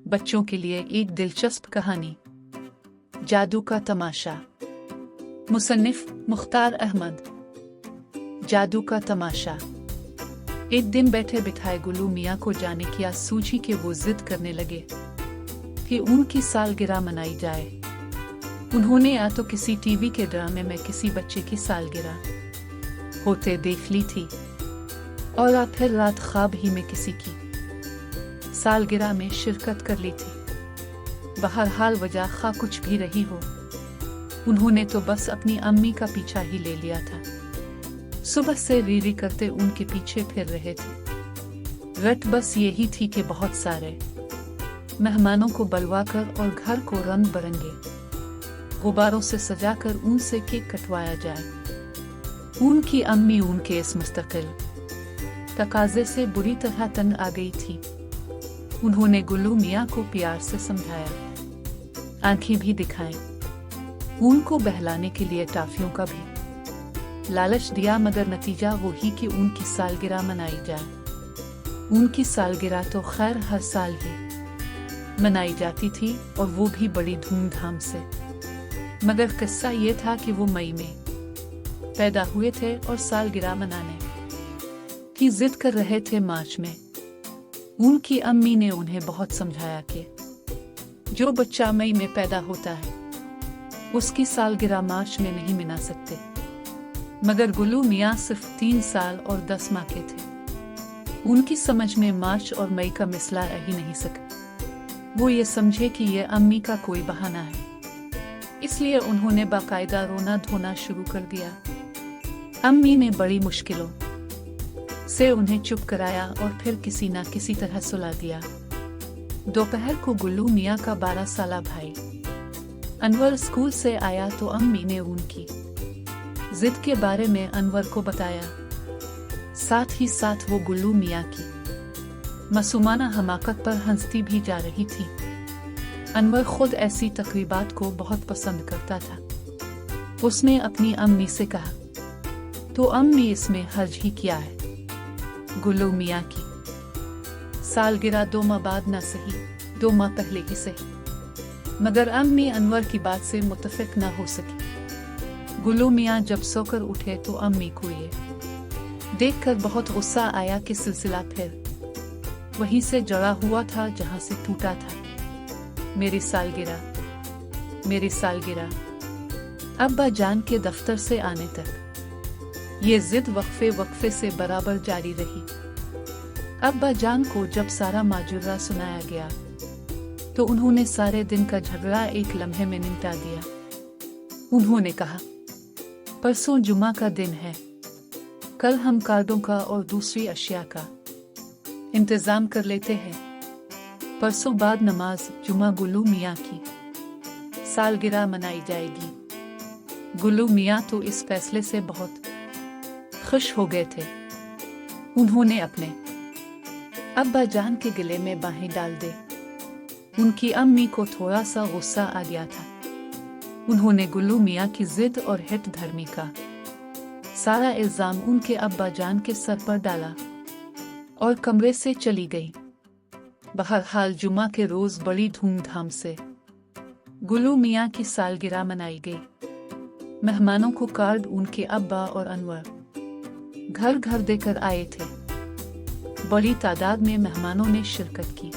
बच्चों के लिए एक दिलचस्प कहानी, जादू का तमाशा। मुसन्निफ मुख्तार अहमद। जादू का तमाशा। एक दिन बैठे बिठाए गुल्लू मियाँ को जाने की आज सूझी कि वो जिद करने लगे कि उनकी सालगिरह मनाई जाए। उन्होंने या तो किसी टीवी के ड्रामे में किसी बच्चे की सालगिरह होते देख ली थी और या फिर रात ख्वाब ही में किसी की सालगिरह में शिरकत कर ली थी। बहरहाल वजह खा कुछ भी रही हो, उन्होंने तो बस अपनी अम्मी का पीछा ही ले लिया था। सुबह से रीरी करते उनके पीछे फिर रहे थे। रट बस यही थी कि बहुत सारे मेहमानों को बलवाकर और घर को रंग बरंगे गुब्बारों से सजाकर उनसे केक कटवाया जाए। उनकी अम्मी उनके इस मुस्तकिल तकाजे से बुरी तरह तंग आ गई थी। उन्होंने गुल्लू मियाँ को प्यार से समझाया, आंखें भी दिखाएं, उनको बहलाने के लिए टाफियों का भी लालच दिया, मगर नतीजा वो ही कि उनकी सालगिरह मनाई जाए। उनकी सालगिरह तो खैर हर साल ही मनाई जाती थी और वो भी बड़ी धूमधाम से, मगर किस्सा ये था कि वो मई में पैदा हुए थे और सालगिरह मनाने की जिद कर रहे थे मार्च में। उनकी अम्मी ने उन्हें बहुत समझाया कि जो बच्चा मई में पैदा होता है उसकी सालगिरह मार्च में नहीं मना सकते, मगर गुल्लू मियाँ सिर्फ 3 साल और 10 माह के थे। उनकी समझ में मार्च और मई का मिसला रह ही नहीं सका। वो ये समझे कि ये अम्मी का कोई बहाना है, इसलिए उन्होंने बाकायदा रोना धोना शुरू कर दिया। अम्मी ने बड़ी मुश्किलों से उन्हें चुप कराया और फिर किसी ना किसी तरह सुला दिया। दोपहर को गुल्लू मियाँ का 12 साला भाई अनवर स्कूल से आया तो अम्मी ने उनकी जिद के बारे में अनवर को बताया। साथ ही साथ वो गुल्लू मियाँ की मासूमाना हमाकत पर हंसती भी जा रही थी। अनवर खुद ऐसी तकरीबात को बहुत पसंद करता था। उसने अपनी अम्मी से कहा, तो अम्मी इसमें हर्ज ही क्या है, गुल्लू मियाँ की सालगिरह 2 माह बाद ना सही 2 माह पहले ही सही। मगर अम्मी अनवर की बात से मुत्तफिक ना हो सकी। गुल्लू मियाँ जब सोकर उठे तो अम्मी को ये देखकर बहुत गुस्सा आया कि सिलसिला फिर वहीं से जड़ा हुआ था जहां से टूटा था। मेरी सालगिरह, मेरी सालगिरह। अब्बा जान के दफ्तर से आने तक ये जिद वक्फे से बराबर जारी रही। अब्बा जान को जब सारा माजरा सुनाया गया तो उन्होंने सारे दिन का झगड़ा एक लम्हे में निपटा दिया। उन्होंने कहा, परसों जुमा का दिन है, कल हम कार्डों का और दूसरी अशिया का इंतजाम कर लेते हैं। परसों बाद नमाज जुमा गुल्लू मियाँ की सालगिरह मनाई जाएगी। गुल्लू मियाँ तो इस फैसले से बहुत खुश हो गए थे। उन्होंने अपने अब्बा जान के गले में बाहें डाल दे। उनकी अम्मी को थोड़ा सा गुस्सा आ गया था। उन्होंने गुल्लू मियाँ की जिद और हिट धर्मी का सारा इल्जाम उनके अब्बा जान के सर पर डाला और कमरे से चली गई। बहरहाल जुमा के रोज बड़ी धूमधाम से गुल्लू मियाँ की सालगिरह मनाई गई। मेहमानों को कार्ड उनके अब्बा और अनवर घर घर देकर आए थे। बड़ी तादाद में मेहमानों ने शिरकत की,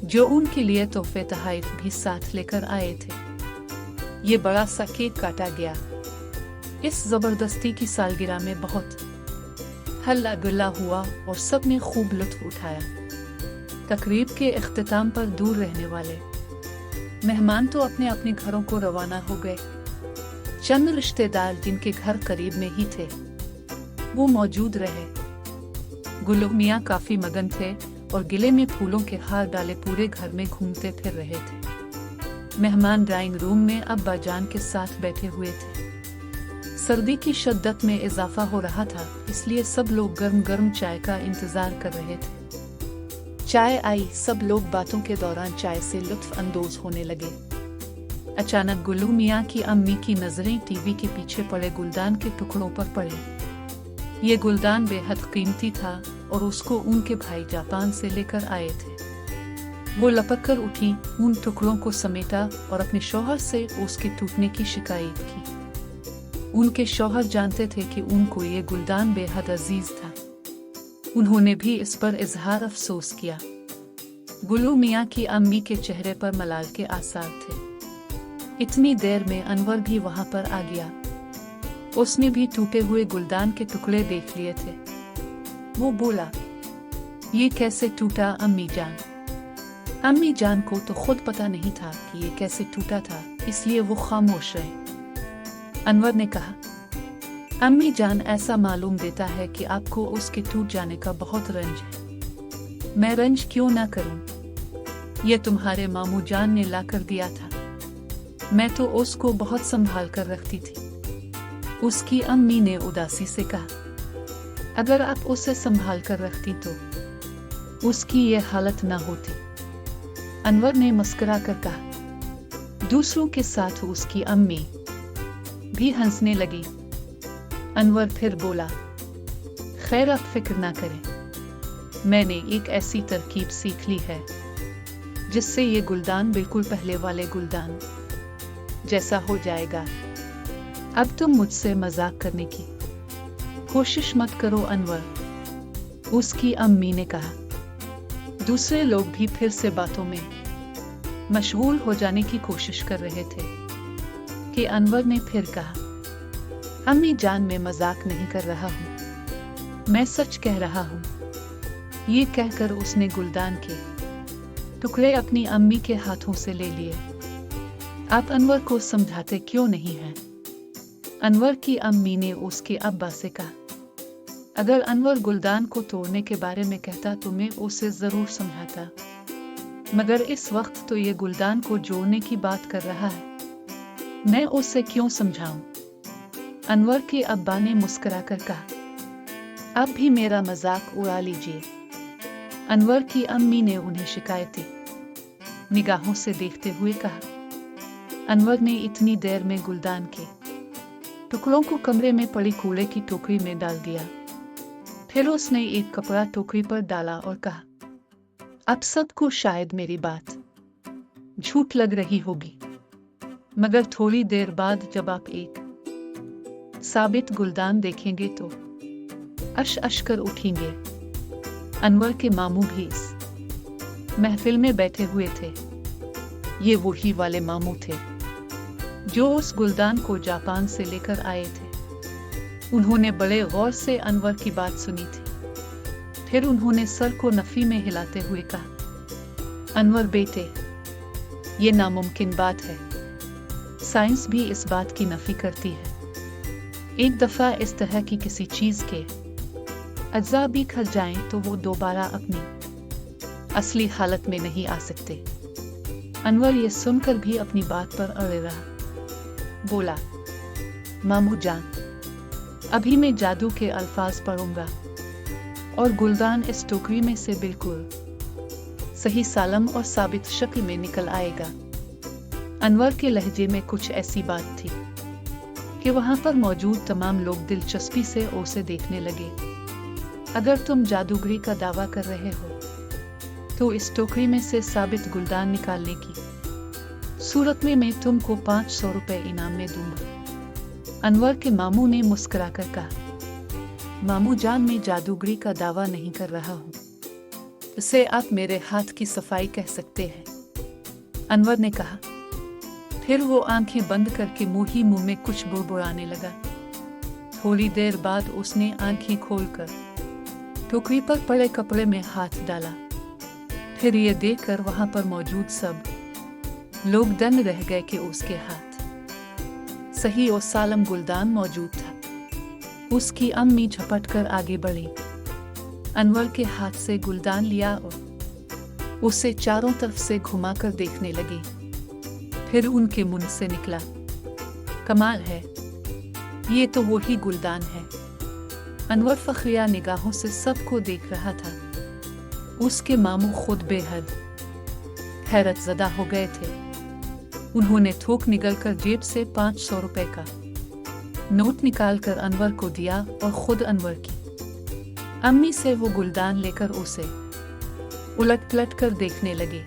जो उनके लिए तोहफे तोहफे भी साथ लेकर आए थे। ये बड़ा सा केक काटा गया। इस जबरदस्ती की सालगिरह में बहुत हल्ला गुल्ला हुआ और सब ने खूब लुत्फ उठाया। तकरीब के इख्तिताम पर दूर रहने वाले मेहमान तो अपने अपने घरों को रवाना हो गए। चंद रिश्तेदार जिनके घर करीब में ही थे वो मौजूद रहे। गुल्लू मियाँ काफी मगन थे और गिले में फूलों के हार डाले पूरे घर में घूमते फिर रहे थे। मेहमान ड्राइंग रूम में अब्बा जान के साथ बैठे हुए थे। सर्दी की शिद्दत में इजाफा हो रहा था, इसलिए सब लोग गर्म गर्म चाय का इंतजार कर रहे थे। चाय आई, सब लोग बातों के दौरान चाय से लुत्फ अंदोज होने लगे। अचानक गुल्लू मियाँ की अम्मी की नजरें टीवी के पीछे पड़े गुलदान के टुकड़ों पर पड़े। ये गुलदान बेहद कीमती था और उसको उनके भाई जापान से लेकर आए थे। वो लपक कर उठी, उन टुकड़ों को समेटा और अपने शौहर से उसके टूटने की शिकायत की। उनके शौहर जानते थे कि उनको ये गुलदान बेहद अजीज था। उन्होंने भी इस पर इजहार अफसोस किया। गुल्लू मियाँ की अम्मी के चेहरे पर मलाल के आसार थे। इतनी देर में अनवर भी वहां पर आ गया। उसने भी टूटे हुए गुलदान के टुकड़े देख लिए थे। वो बोला, ये कैसे टूटा अम्मी जान? अम्मी जान को तो खुद पता नहीं था कि ये कैसे टूटा था, इसलिए वो खामोश रहे। अनवर ने कहा, अम्मी जान, ऐसा मालूम देता है कि आपको उसके टूट जाने का बहुत रंज है। मैं रंज क्यों ना करूं? ये तुम्हारे मामू जान ने लाकर दिया था। मैं तो उसको बहुत संभाल कर रखती थी। उसकी अम्मी ने उदासी से कहा, अगर आप उसे संभाल कर रखती तो उसकी ये हालत ना होती। अनवर ने मुस्कुरा कर कहा। दूसरों के साथ उसकी अम्मी भी हंसने लगी। अनवर फिर बोला, खैर आप फिक्र ना करें, मैंने एक ऐसी तरकीब सीख ली है जिससे ये गुलदान बिल्कुल पहले वाले गुलदान जैसा हो जाएगा। अब तुम मुझसे मजाक करने की कोशिश मत करो अनवर, उसकी अम्मी ने कहा। दूसरे लोग भी फिर से बातों में मशगूल हो जाने की कोशिश कर रहे थे कि अनवर ने फिर कहा, अम्मी जान, मैं मजाक नहीं कर रहा हूं, मैं सच कह रहा हूं। ये कहकर उसने गुलदान के टुकड़े अपनी अम्मी के हाथों से ले लिए। आप अनवर को समझाते क्यों नहीं हैं? अनवर की अम्मी ने उसके अब्बा से कहा, अगर अनवर गुलदान को तोड़ने के बारे में कहता तो मैं उसे जरूर समझाता, मगर इस वक्त तो ये गुलदान को जोड़ने की बात कर रहा है, मैं उसे क्यों समझाऊं? अनवर के अब्बा ने मुस्कुरा कर कहा, अब भी मेरा मजाक उड़ा लीजिए। अनवर की अम्मी ने उन्हें शिकायती निगाहों से देखते हुए कहा। अनवर ने इतनी देर में गुलदान के टुकड़ों को कमरे में पड़ी कूड़े की टोकरी में डाल दिया। फिर उसने एक कपड़ा टोकरी पर डाला और कहा, अब सबको शायद मेरी बात झूठ लग रही होगी, मगर थोड़ी देर बाद जब आप एक साबित गुलदान देखेंगे तो अश कर उठेंगे। अनवर के मामू भी इस महफिल में बैठे हुए थे। ये वही वाले मामू थे जो उस गुलदान को जापान से लेकर आए थे। उन्होंने बड़े गौर से अनवर की बात सुनी थी। फिर उन्होंने सर को नफी में हिलाते हुए कहा, अनवर बेटे, ये नामुमकिन बात है। साइंस भी इस बात की नफी करती है। एक दफा इस तरह की किसी चीज के अज्जा भी खल जाएं तो वो दोबारा अपनी असली हालत में नहीं आ सकते। अनवर ये सुनकर भी अपनी बात पर अड़े रहा। बोला, मामू जान, अभी मैं जादू के अल्फाज पढ़ूंगा और गुलदान इस टोकरी में से बिल्कुल सही सालम और साबित शक्ल में निकल आएगा। अनवर के लहजे में कुछ ऐसी बात थी कि वहां पर मौजूद तमाम लोग दिलचस्पी से उसे देखने लगे। अगर तुम जादूगरी का दावा कर रहे हो तो इस टोकरी में से साबित गुलदान निकालने की सूरत में मैं तुमको 500 रुपए इनाम में दूंगा। अनवर के मामू ने मुस्कुराकर कहा, मामू जान, मैं जादूगरी का दावा नहीं कर रहा हूँ, इसे आप मेरे हाथ की सफाई कह सकते हैं। अनवर ने कहा। फिर वो आंखें बंद करके मुंह ही मुंह में कुछ बुड़बुड़ाने लगा। थोड़ी देर बाद उसने आंखें खोलकर टोकरी पर पड़े कपड़े में हाथ डाला। फिर ये देखकर वहां पर मौजूद सब लोग दंग रह गए कि उसके हाथ सही और सालम गुलदान मौजूद था। उसकी अम्मी झपट कर आगे बढ़ी, अनवर के हाथ से गुलदान लिया और उसे चारों तरफ से घुमाकर देखने लगी। फिर उनके मुंह से निकला, कमाल है, ये तो वही गुलदान है। अनवर फखरिया निगाहों से सबको देख रहा था। उसके मामू खुद बेहद हैरत ज़दा हो गए थे। उन्होंने थोक निगलकर जेब से 500 रुपए का नोट निकालकर अनवर को दिया और खुद अनवर की अम्मी से वो गुलदान लेकर उसे उलट पलट कर देखने लगे।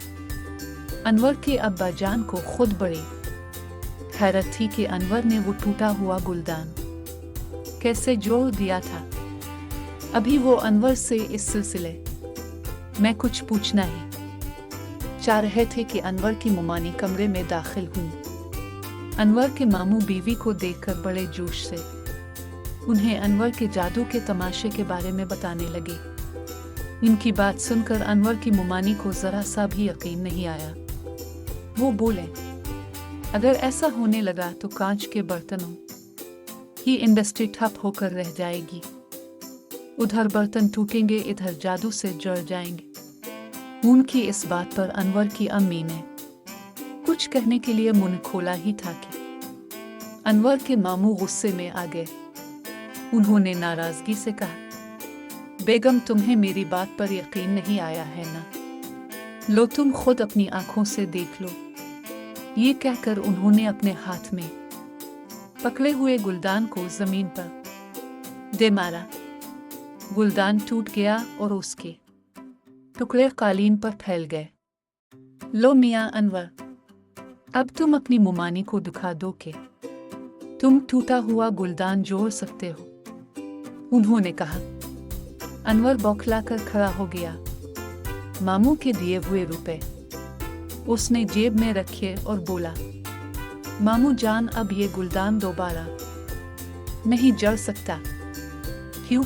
अनवर के अब्बा जान को खुद बड़ी हैरत थी कि अनवर ने वो टूटा हुआ गुलदान कैसे जोड़ दिया था। अभी वो अनवर से इस सिलसिले में कुछ पूछना ही चाह रहे थे कि अनवर की मुमानी कमरे में दाखिल हुई। अनवर के मामू बीवी को देखकर बड़े जोश से उन्हें अनवर के जादू के तमाशे के बारे में बताने लगे। इनकी बात सुनकर अनवर की मुमानी को जरा सा भी यकीन नहीं आया। वो बोले, अगर ऐसा होने लगा तो कांच के बर्तनों की इंडस्ट्री ठप होकर रह जाएगी। उधर बर्तन टूटेंगे, इधर जादू से जड़ जाएंगे। उनकी इस बात पर अनवर की अम्मी ने कुछ कहने के लिए मुंह खोला ही था कि अनवर के मामू गुस्से में आ गए। उन्होंने नाराजगी से कहा, बेगम तुम्हें मेरी बात पर यकीन नहीं आया है ना? लो तुम खुद अपनी आंखों से देख लो। ये कहकर उन्होंने अपने हाथ में पकड़े हुए गुलदान को जमीन पर दे मारा। गुलदान टूट गया और उसके टुकड़े कालीन पर फैल गए। लो मियां अनवर, अब तुम अपनी मुमानी को दिखा दो कि तुम टूटा हुआ गुलदान जोड़ सकते हो। उन्होंने कहा। अनवर बौखलाकर खड़ा हो गया। मामू के दिए हुए रुपए उसने जेब में रखे और बोला, मामू जान, अब ये गुलदान दोबारा नहीं जड़ सकता। क्यों?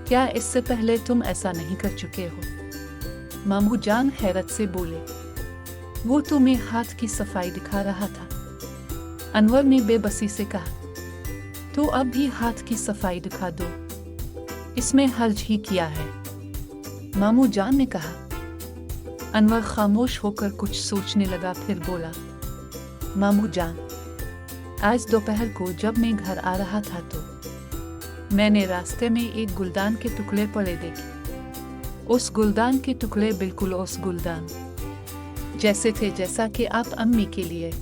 क्या इससे पहले तुम ऐसा नहीं कर चुके हो? मामू जान हैरत से बोले, वो तुम्हें हाथ की सफाई दिखा रहा था। अनवर ने बेबसी से कहा, तो अब भी हाथ की सफाई दिखा दो, इसमें हर्ज ही किया है। मामू जान ने कहा। अनवर खामोश होकर कुछ सोचने लगा, फिर बोला, मामू जान, आज दोपहर को जब मैं घर आ रहा था तो मैंने रास्ते में एक गुलदान के टुकड़े पड़े देखे। उस गुलदान के टुकड़े बिल्कुल उस गुलदान जैसे थे जैसा कि आप अम्मी के लिए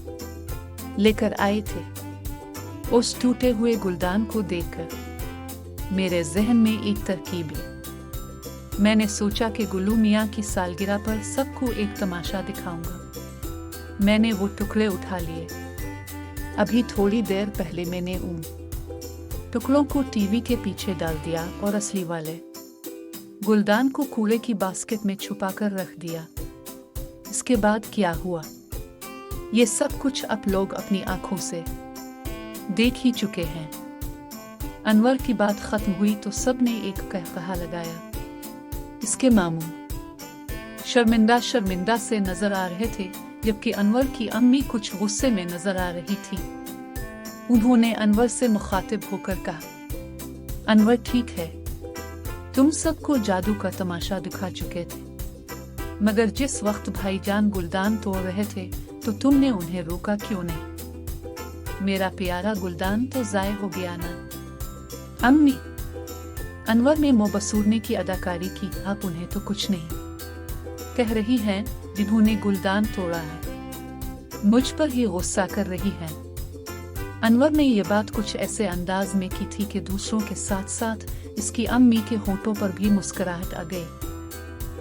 लेकर आए थे। उस टूटे हुए गुलदान को देखकर मेरे जहन में एक तरकीब आई। मैंने सोचा कि गुल्लू मियाँ की सालगिरह पर सबको एक तमाशा दिखाऊंगा। मैंने वो टुकड़े उठा लिए। अभी थोड़ी देर पहले मैंने उन टुकड़ों को टीवी के पीछे डाल दिया और असली वाले गुलदान को कूड़े की बास्केट में छुपाकर रख दिया। इसके बाद क्या हुआ, ये सब कुछ आप लोग अपनी आंखों से देख ही चुके हैं। अनवर की बात खत्म हुई तो सब ने एक कहकहा लगाया। इसके मामू शर्मिंदा से नजर आ रहे थे, जबकि अनवर की अम्मी कुछ गुस्से में नजर आ रही थी। उन्होंने अनवर से मुखातिब होकर कहा, अनवर ठीक है, तुम सबको जादू का तमाशा दिखा चुके थे, मगर जिस वक्त भाईजान गुलदान तोड़ रहे थे तो तुमने उन्हें रोका क्यों नहीं? मेरा प्यारा गुलदान तो ज़ाय हो गया ना। अम्मी, अनवर ने मोबसूरने की अदाकारी की। आप उन्हें तो कुछ नहीं कह रही हैं जिन्होंने गुलदान तोड़ा है, मुझ पर ही गुस्सा कर रही हैं। अनवर ने यह बात कुछ ऐसे अंदाज में की थी कि दूसरों के साथ साथ इसकी अम्मी के होठों पर भी मुस्कुराहट आ गई।